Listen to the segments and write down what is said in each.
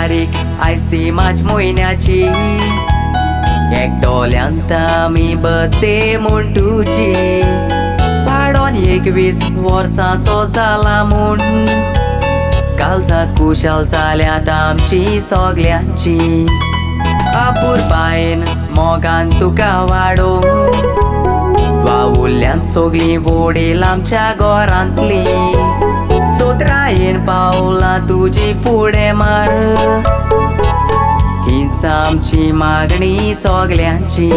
तारीख आयज ती मार्च म्हयन्याची एकटोल्यांत आमी बर्थडे म्हूण तुजी वाडोन 21 वर्सांचो जाला म्हूण कालचाक कुशाल जाल्यात आमची सगल्यांची आपुरबायेन मोगान तुका वाडोवंक वावुल्ल्यान सगळीं वडील आमच्या घरांतली सोत्रायेन पावलां तुजी फुडें मार हीच आमची मागणी सगल्यांची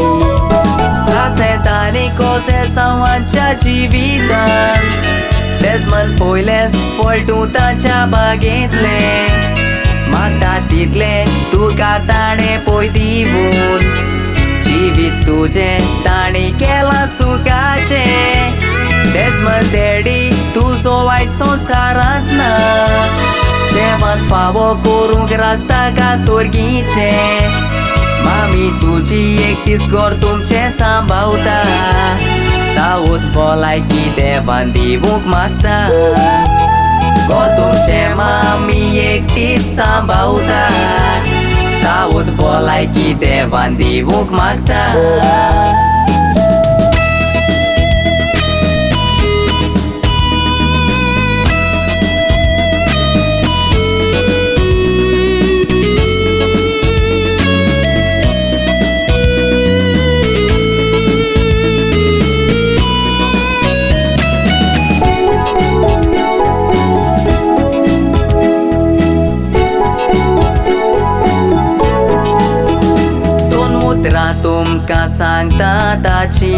आसेत आनी कोसे संवांच्या जिवितान तेजमन पयलेंच फळ तूं ताच्या बागेंतले मागता तितले तुका ताणें पळय दिवून जिवीत तुजें ताणें केलां सुखाचें तेजमन डॅडी तुजो आयज संवसारांत ना देवान फावो करूंक रास्ता का स्वर्गीचें मामी तुजी एकटीच घर तुमचें सांबाळटा सावत भलायकी देवान दिवूंक मागता घर तुमचें मामी एकटीच सांबाळटा सावत भलायकी देवान दिवूंक मागता तुमकां सांगता ताची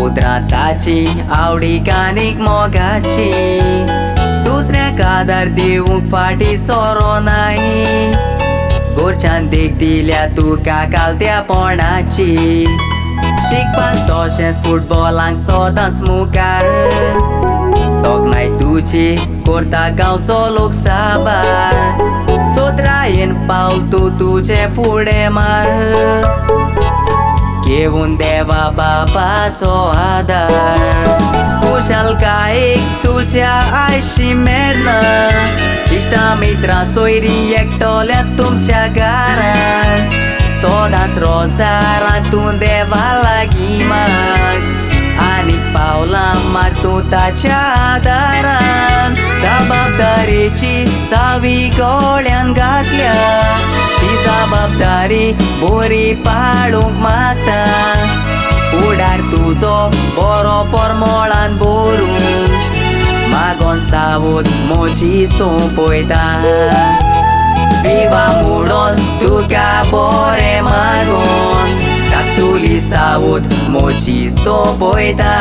उतरां ताची आवडीक आनीक मोगाची दुसऱ्याक आदार दिवूंक फाटी सोरो नाय घरच्यान देख दिल्या तुका कालत्यापणाची शिकपाक तशेंच फुटबॉलांक सदांच मुखार तोखणाय तुजी करता गांवचो लोक साबार सोत्रायेन पावल तूं तुजें फुडें मार घेवून देवा बापाचो आदार खुशालकायेक तुज्या आयशी मेरना इश्टां मित्रां सोयरीं एकटोल्यात तुमच्या घरान सदांच रोजारां तूं देवा लागीं माग आनीक पावलां मार तूं ताच्या आदारान जबाबदारेची चावी गळ्यान घातल्या ती जबाबदारी बरी पाडूंक मागता फुडार तुजो बरो परमोळान भरून मागोन सावत म्हजी सोंपयता विवा म्हणून तुका बरें मागोन धाकटुली सावत म्हजी सोंपयता